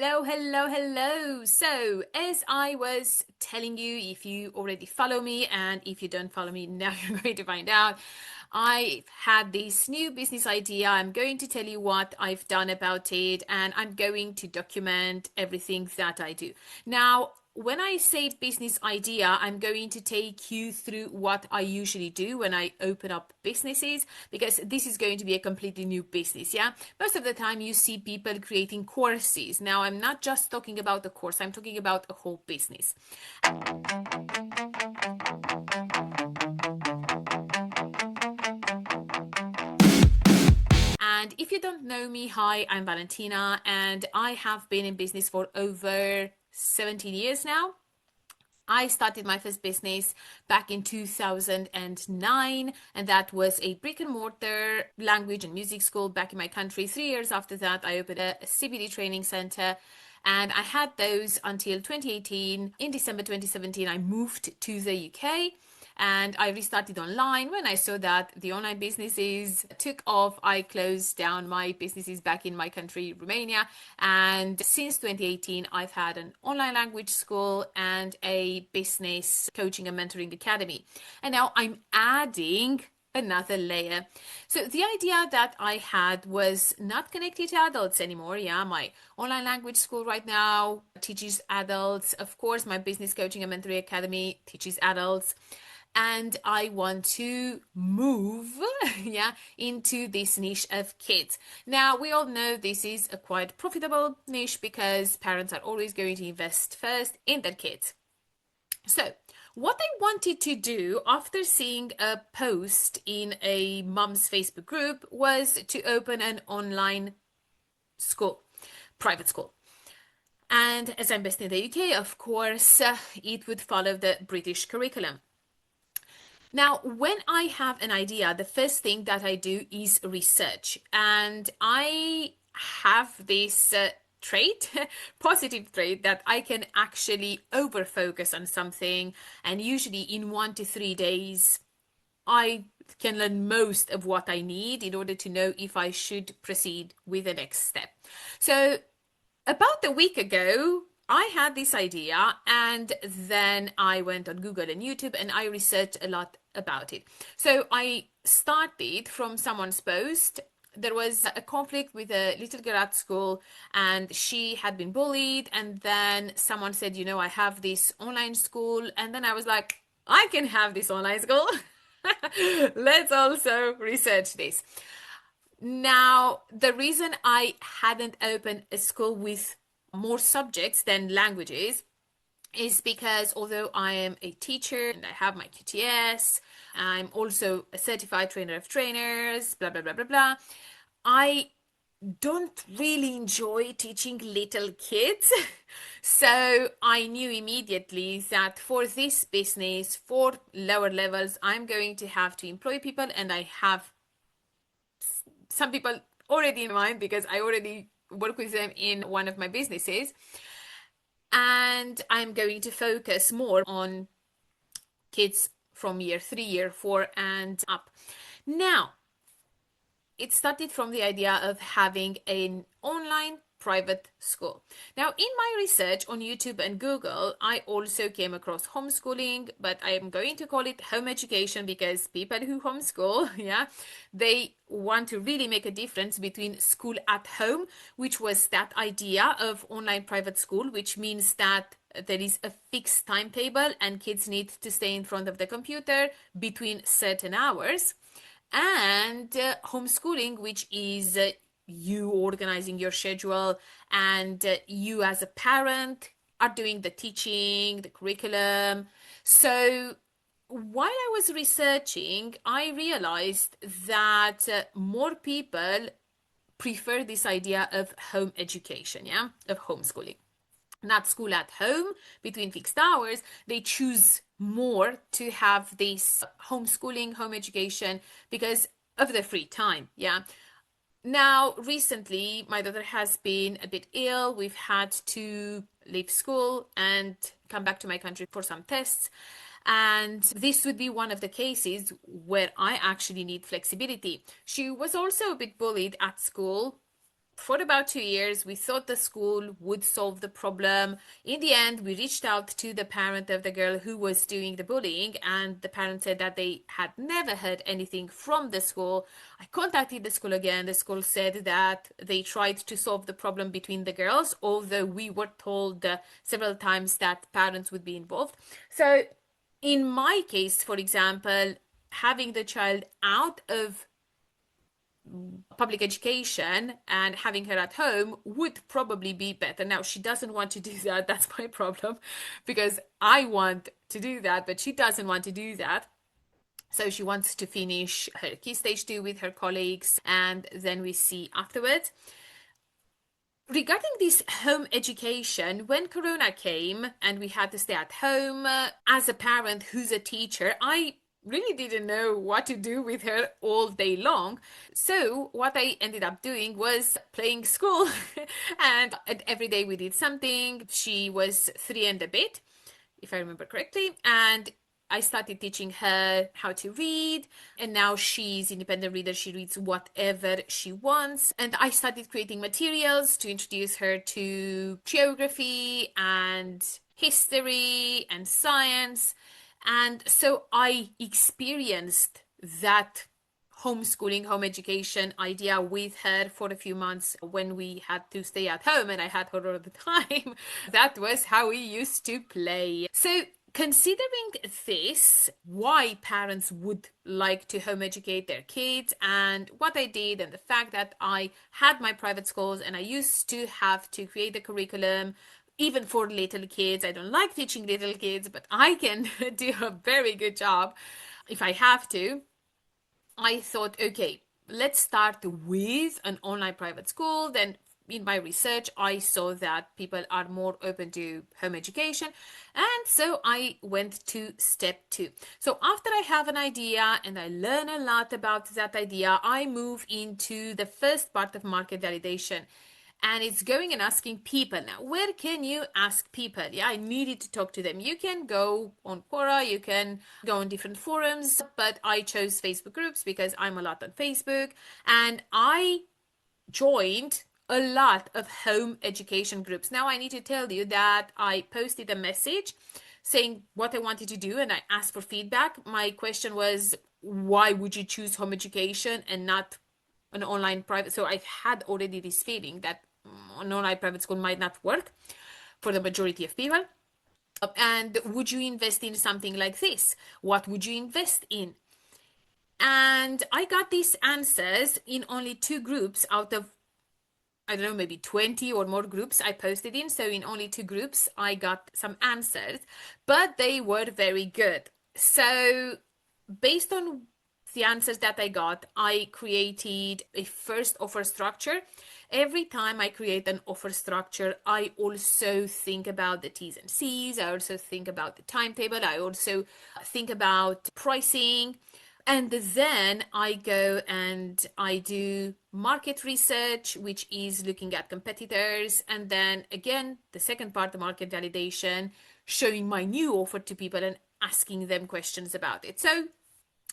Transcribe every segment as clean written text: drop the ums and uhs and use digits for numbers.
Hello. So, as I was telling you, if you already follow me, and if you don't follow me, now you're going to find out. I had this new business idea. I'm going to tell you what I've done about it, and I'm going to document everything that I do. Now, when I say business idea, I'm going to take you through what I usually do when I open up businesses, because this is going to be a completely new business. Yeah, most of the time you see people creating courses. Now, I'm not just talking about the course, I'm talking about a whole business. And if you don't know me, hi, I'm Valentina, and I have been in business for over 17 years now. I started my first business back in 2009, and that was a brick and mortar language and music school back in my country. 3 years after that, I opened a CBD training center, and I had those until 2018. In December 2017, I moved to the UK and I restarted online. When I saw that the online businesses took off, I closed down my businesses back in my country, Romania. And since 2018, I've had an online language school and a business coaching and mentoring academy. And now I'm adding another layer. So the idea that I had was not connected to adults anymore. Yeah, my online language school right now teaches adults. Of course, my business coaching and mentoring academy teaches adults. And I want to move into this niche of kids. Now, we all know this is a quite profitable niche because parents are always going to invest first in their kids. So, what I wanted to do after seeing a post in a mum's Facebook group was to open an online school, private school. And as I'm based in the UK, of course, it would follow the British curriculum. Now, when I have an idea, the first thing that I do is research. And I have this trait, positive trait, that I can actually over focus on something. And usually in 1 to 3 days, I can learn most of what I need in order to know if I should proceed with the next step. So about a week ago, I had this idea, and then I went on Google and YouTube and I researched a lot about it. So I started from someone's post. There was a conflict with a little girl at school, and she had been bullied. And then someone said, I have this online school. And then I was like, I can have this online school. Let's also research this. Now, the reason I hadn't opened a school with more subjects than languages is because although I am a teacher and I have my QTS, I'm also a certified trainer of trainers, blah, blah, blah, blah, blah. I don't really enjoy teaching little kids. So I knew immediately that for this business, for lower levels, I'm going to have to employ people, and I have some people already in mind because I already work with them in one of my businesses. And I'm going to focus more on kids from year 3, year 4 and up. Now, it started from the idea of having an online private school. Now, in my research on YouTube and Google, I also came across homeschooling, but I am going to call it home education because people who homeschool, they want to really make a difference between school at home, which was that idea of online private school, which means that there is a fixed timetable and kids need to stay in front of the computer between certain hours, and homeschooling, which is you organizing your schedule, and you as a parent are doing the teaching, the curriculum. So while I was researching, I realized that more people prefer this idea of home education, of homeschooling. Not school at home between fixed hours. They choose more to have this homeschooling, home education because of the free time. Now, recently, my daughter has been a bit ill. We've had to leave school and come back to my country for some tests. And this would be one of the cases where I actually need flexibility. She was also a bit bullied at school for about 2 years. We thought the school would solve the problem. In the end, we reached out to the parent of the girl who was doing the bullying, and the parent said that they had never heard anything from the school. I contacted the school again. The school said that they tried to solve the problem between the girls, although we were told several times that parents would be involved. So, in my case, for example, having the child out of public education and having her at home would probably be better. Now, she doesn't want to do that. That's my problem because I want to do that, but she doesn't want to do that. So she wants to finish her key stage 2 with her colleagues, and then we see afterwards. Regarding this home education, when Corona came and we had to stay at home, as a parent who's a teacher, I really didn't know what to do with her all day long. So what I ended up doing was playing school and every day we did something. She was 3 and a bit, if I remember correctly, and I started teaching her how to read, and now she's independent reader. She reads whatever she wants. And I started creating materials to introduce her to geography and history and science. And so I experienced that homeschooling, home education idea with her for a few months when we had to stay at home and I had her all the time. That was how we used to play. So considering this, why parents would like to home educate their kids and what I did, and the fact that I had my private schools and I used to have to create the curriculum even for little kids. I don't like teaching little kids, but I can do a very good job if I have to. I thought, okay, let's start with an online private school. Then in my research, I saw that people are more open to home education. And so I went to step 2. So after I have an idea and I learn a lot about that idea, I move into the first part of market validation. And it's going and asking people. Now, where can you ask people? Yeah, I needed to talk to them. You can go on Quora, you can go on different forums, but I chose Facebook groups because I'm a lot on Facebook. And I joined a lot of home education groups. Now, I need to tell you that I posted a message saying what I wanted to do and I asked for feedback. My question was, why would you choose home education and not an online private? So I had already this feeling that an online private school might not work for the majority of people. And would you invest in something like this? What would you invest in? And I got these answers in only 2 groups out of, I don't know, maybe 20 or more groups I posted in. So in only 2 groups, I got some answers, but they were very good. So based on the answers that I got, I created a first offer structure. Every time I create an offer structure, I also think about the T's and C's. I also think about the timetable. I also think about pricing. And then I go and I do market research, which is looking at competitors. And then again, the second part, the market validation, showing my new offer to people and asking them questions about it. So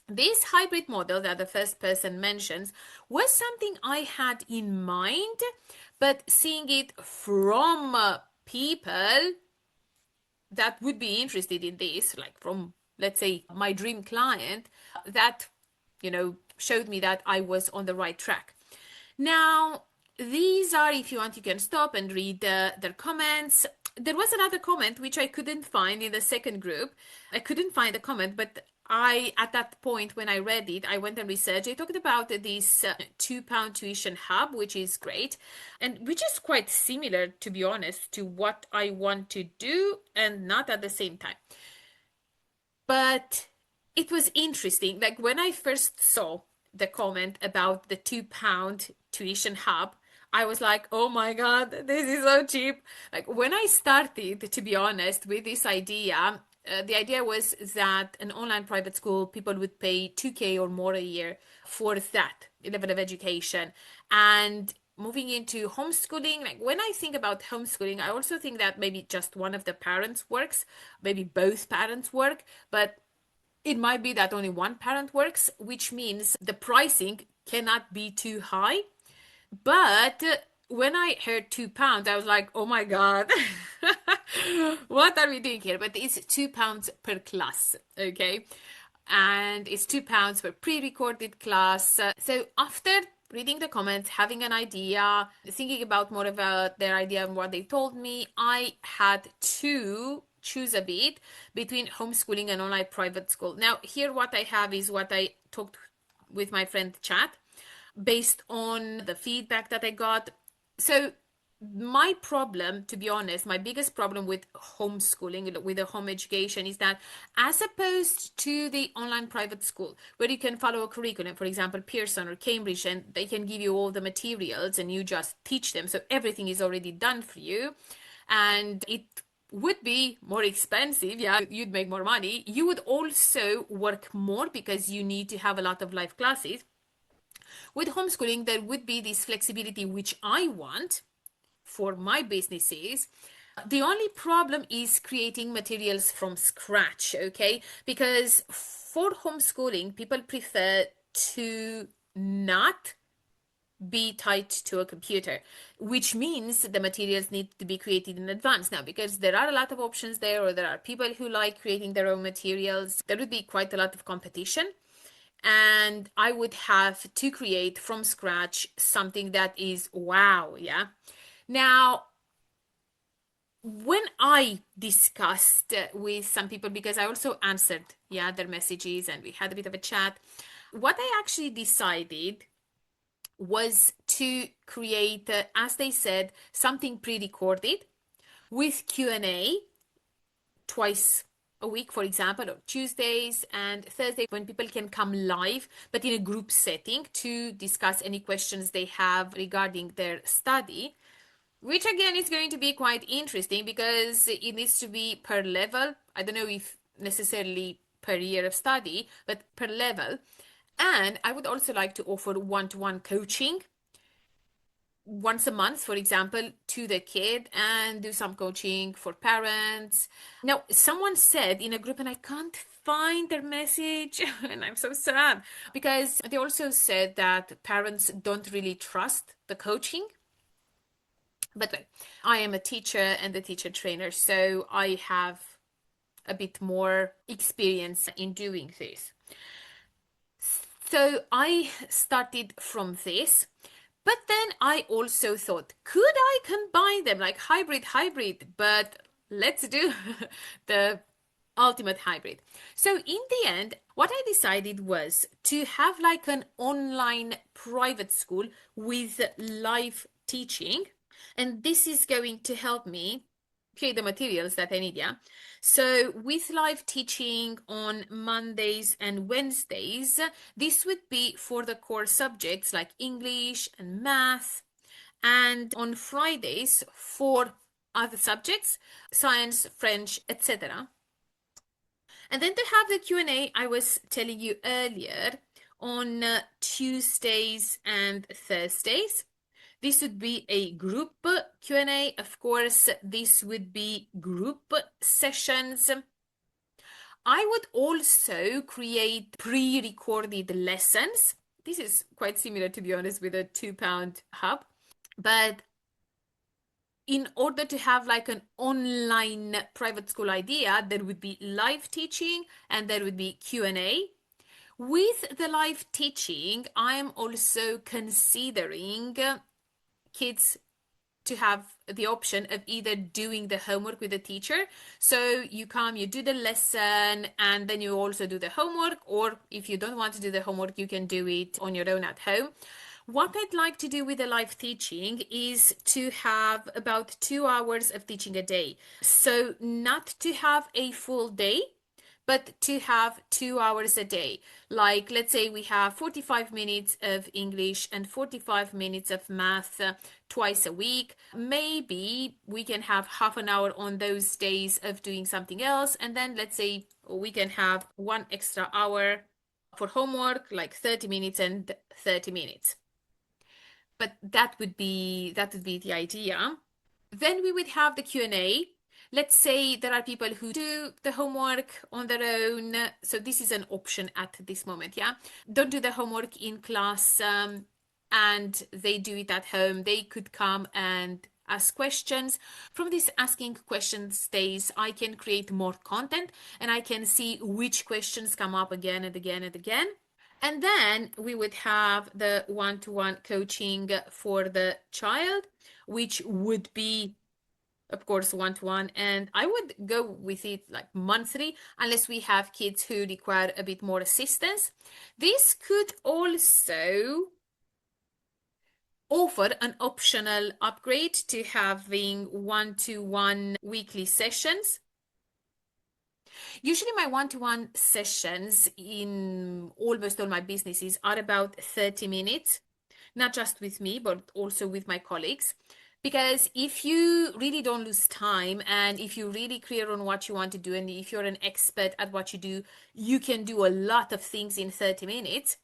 this hybrid model that the first person mentions was something I had in mind, but seeing it from people that would be interested in this, like from, let's say, my dream client, that, showed me that I was on the right track. Now, these are, if you want, you can stop and read their comments. There was another comment which I couldn't find in the second group. I couldn't find a comment, but at that point when I read it, I went and researched. I talked about this £2 tuition hub, which is great, and which is quite similar, to be honest, to what I want to do, and not at the same time. But it was interesting. Like when I first saw the comment about the £2 tuition hub, I was like, oh my God, this is so cheap. Like when I started, to be honest, with this idea, the idea was that an online private school, people would pay 2K or more a year for that level of education. And moving into homeschooling, like when I think about homeschooling, I also think that maybe just one of the parents works, maybe both parents work, but it might be that only one parent works, which means the pricing cannot be too high. But when I heard £2, I was like, oh my God, what are we doing here? But it's £2 per class, okay? And it's £2 per pre-recorded class. So after reading the comments, having an idea, thinking about more about their idea and what they told me, I had to choose a bit between homeschooling and online private school. Now, here what I have is what I talked with my friend Chat based on the feedback that I got. So my problem, to be honest, my biggest problem with homeschooling, with the home education, is that as opposed to the online private school, where you can follow a curriculum, for example, Pearson or Cambridge, and they can give you all the materials and you just teach them. So everything is already done for you. And it would be more expensive. Yeah, you'd make more money. You would also work more because you need to have a lot of live classes. With homeschooling, there would be this flexibility, which I want for my businesses. The only problem is creating materials from scratch, okay? Because for homeschooling, people prefer to not be tied to a computer, which means the materials need to be created in advance. Now, because there are a lot of options there, or there are people who like creating their own materials, there would be quite a lot of competition. And I would have to create from scratch something that is wow, yeah. Now, when I discussed with some people, because I also answered, yeah, their messages and we had a bit of a chat, what I actually decided was to create, as they said, something pre-recorded with Q&A twice a week, for example, on Tuesdays and Thursdays, when people can come live, but in a group setting to discuss any questions they have regarding their study, which again is going to be quite interesting because it needs to be per level. I don't know if necessarily per year of study, but per level. And I would also like to offer one-to-one coaching once a month, for example, to the kid, and do some coaching for parents. Now, someone said in a group, and I can't find their message, and I'm so sad, because they also said that parents don't really trust the coaching. But I am a teacher and a teacher trainer, so I have a bit more experience in doing this. So I started from this. But then I also thought, could I combine them like hybrid, but let's do the ultimate hybrid. So in the end, what I decided was to have like an online private school with live teaching. And this is going to help me create the materials that I need, yeah? So with live teaching on Mondays and Wednesdays, this would be for the core subjects like English and math, and on Fridays for other subjects, science, French, etc. And then to have the Q&A I was telling you earlier on Tuesdays and Thursdays. This would be a group Q&A. Of course, this would be group sessions. I would also create pre-recorded lessons. This is quite similar, to be honest, with a £2 hub. But in order to have like an online private school idea, there would be live teaching and there would be Q&A. With the live teaching, I'm also considering kids to have the option of either doing the homework with the teacher. So you come, you do the lesson, and then you also do the homework. Or if you don't want to do the homework, you can do it on your own at home. What I'd like to do with the live teaching is to have about 2 hours of teaching a day. So not to have a full day, but to have 2 hours a day. Like, let's say we have 45 minutes of English and 45 minutes of math twice a week. Maybe we can have half an hour on those days of doing something else. And then let's say we can have 1 extra hour for homework, like 30 minutes and 30 minutes. But that would be the idea. Then we would have the Q&A. Let's say there are people who do the homework on their own. So this is an option at this moment, yeah? Don't do the homework in class. and they do it at home. They could come and ask questions. From this asking questions days, I can create more content and I can see which questions come up again and again and again. And then we would have the one-to-one coaching for the child, which would be, of course, one-to-one. And I would go with it like monthly, unless we have kids who require a bit more assistance. This could also offer an optional upgrade to having one-to-one weekly sessions. Usually my one-to-one sessions in almost all my businesses are about 30 minutes, not just with me, but also with my colleagues. Because if you really don't lose time and if you're really clear on what you want to do and if you're an expert at what you do, you can do a lot of things in 30 minutes.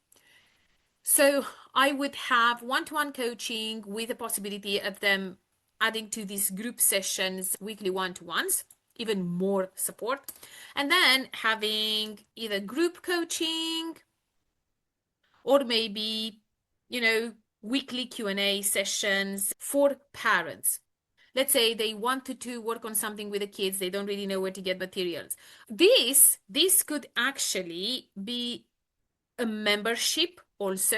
So I would have one-to-one coaching with the possibility of them adding to these group sessions, weekly one-to-ones, even more support. And then having either group coaching or maybe, you know, weekly Q&A sessions for parents. Let's say they wanted to work on something with the kids, they don't really know where to get materials. This could actually be a membership also.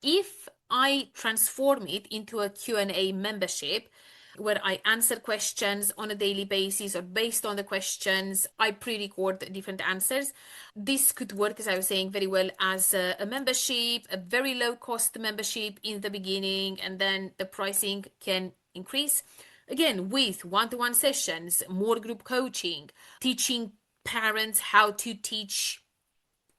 If I transform it into a Q&A membership where I answer questions on a daily basis or based on the questions, I pre-record different answers. This could work, as I was saying, very well as a membership, a very low cost membership in the beginning, and then the pricing can increase. Again, with one-to-one sessions, more group coaching, teaching parents how to teach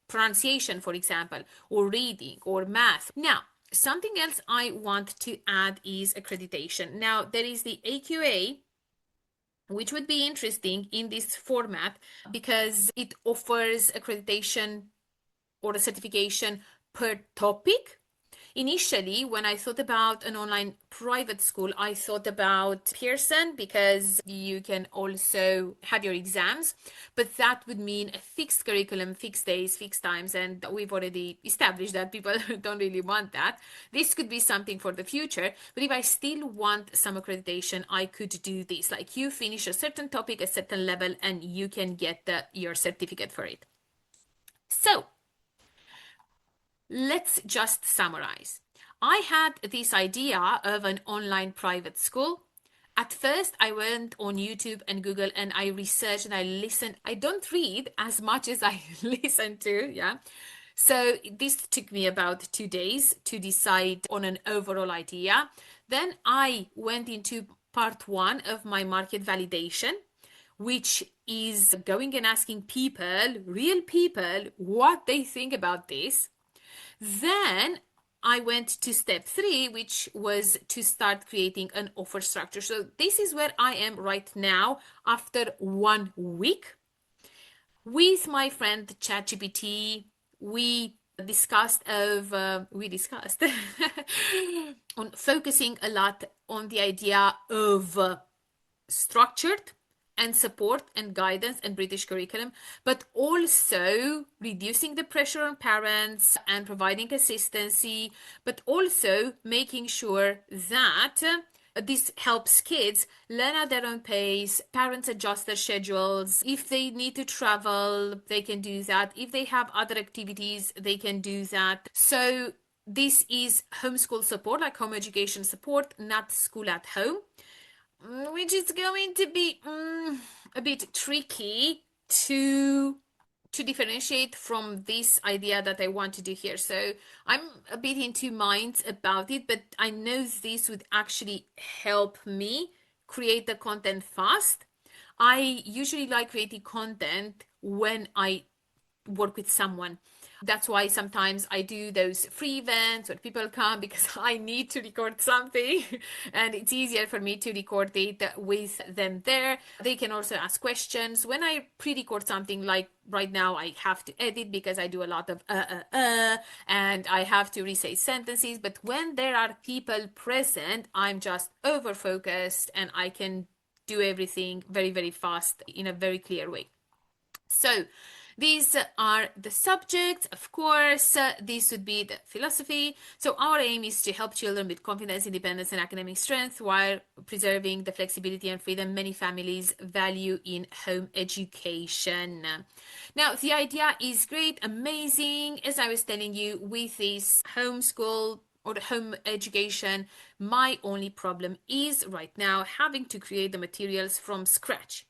pronunciation, for example, or reading or math. Now, something else I want to add is accreditation. Now, there is the AQA, which would be interesting in this format because it offers accreditation or a certification per topic. Initially, when I thought about an online private school, I thought about Pearson because you can also have your exams, but that would mean a fixed curriculum, fixed days, fixed times, and we've already established that people don't really want that. This could be something for the future, but if I still want some accreditation, I could do this. Like you finish a certain topic, a certain level, and you can get your certificate for it. So, let's just summarize. I had this idea of an online private school. At first, I went on YouTube and Google and I researched and I listened. I don't read as much as I listen to, yeah. So this took me about 2 days to decide on an overall idea. Then I went into part one of my market validation, which is going and asking people, real people, what they think about this. Then I went to step 3, which was to start creating an offer structure. So this is where I am right now after 1 week. With my friend ChatGPT, we discussed on focusing a lot on the idea of structured and support and guidance and British curriculum, but also reducing the pressure on parents and providing consistency, but also making sure that this helps kids learn at their own pace. Parents adjust their schedules. If they need to travel, they can do that. If they have other activities, they can do that. So this is homeschool support, like home education support, not school at home, which is going to be a bit tricky to differentiate from this idea that I want to do here. So I'm a bit in two minds about it, but I know this would actually help me create the content fast. I usually like creating content when I work with someone. That's why sometimes I do those free events where people come because I need to record something and it's easier for me to record it with them there. They can also ask questions. When I pre-record something, like right now, I have to edit because I do a lot of and I have to re-say sentences. But when there are people present, I'm just over focused and I can do everything very, very fast in a very clear way. So These are the subjects, of course. This would be the philosophy. So, our aim is to help children with confidence, independence, and academic strength while preserving the flexibility and freedom many families value in home education. Now, the idea is great, amazing. As I was telling you, with this homeschool or the home education, my only problem is right now having to create the materials from scratch.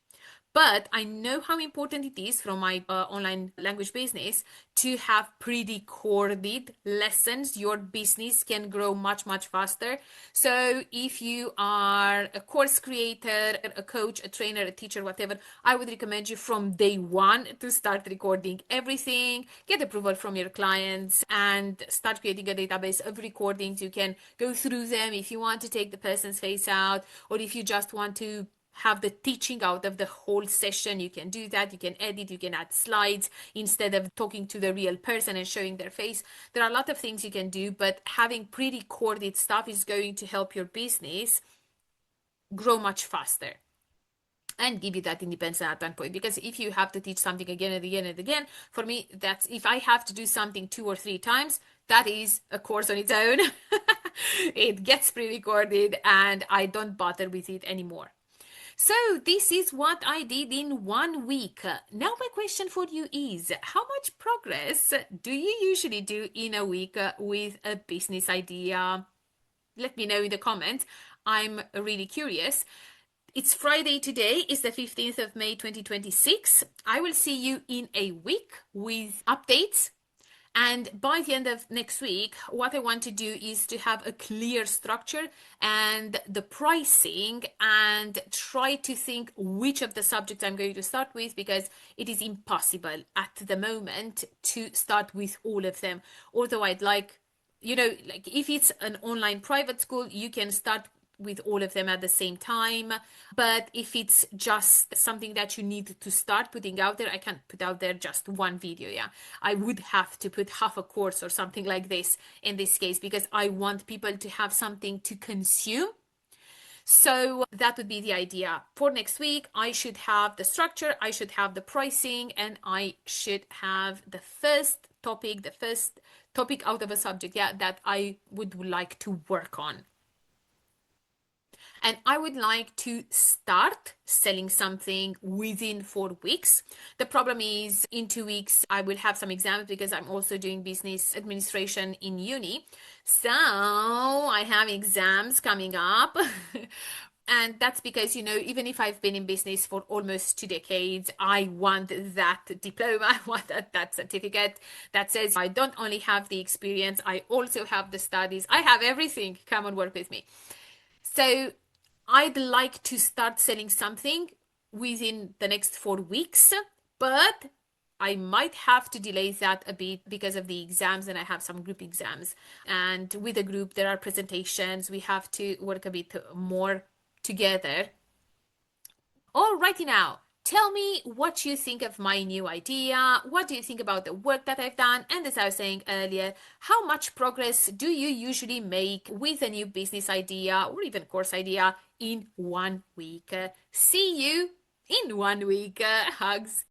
But I know how important it is from my online language business to have pre-recorded lessons. Your business can grow much, much faster. So if you are a course creator, a coach, a trainer, a teacher, whatever, I would recommend you from day one to start recording everything, get approval from your clients, and start creating a database of recordings. You can go through them if you want to take the person's face out, or if you just want to have the teaching out of the whole session. You can do that. You can edit, you can add slides instead of talking to the real person and showing their face. There are a lot of things you can do, but having pre-recorded stuff is going to help your business grow much faster and give you that independence at one point. Because if you have to teach something again and again and again, for me, that's if I have to do something 2 or 3 times, that is a course on its own. It gets pre-recorded and I don't bother with it anymore. So this is what I did in 1 week. Now my question for you is, how much progress do you usually do in a week with a business idea? Let me know in the comments. I'm really curious. It's Friday today. It's the 15th of May 2026. I will see you in a week with updates. And by the end of next week, what I want to do is to have a clear structure and the pricing and try to think which of the subjects I'm going to start with, because it is impossible at the moment to start with all of them. Although I'd like, like if it's an online private school, you can start with all of them at the same time. But if it's just something that you need to start putting out there, I can't put out there just one video. Yeah, I would have to put half a course or something like this in this case, because I want people to have something to consume. So that would be the idea. For next week, I should have the structure, I should have the pricing, and I should have the first topic out of a subject, yeah, that I would like to work on. And I would like to start selling something within 4 weeks. The problem is in 2 weeks, I will have some exams because I'm also doing business administration in uni. So I have exams coming up. And that's because, even if I've been in business for almost 2 decades, I want that diploma, I want that certificate that says I don't only have the experience, I also have the studies, I have everything. Come and work with me. So I'd like to start selling something within the next 4 weeks, but I might have to delay that a bit because of the exams, and I have some group exams. And with a group, there are presentations. We have to work a bit more together. Alrighty now. Tell me what you think of my new idea. What do you think about the work that I've done? And as I was saying earlier, how much progress do you usually make with a new business idea or even course idea in 1 week? See you in 1 week. Hugs.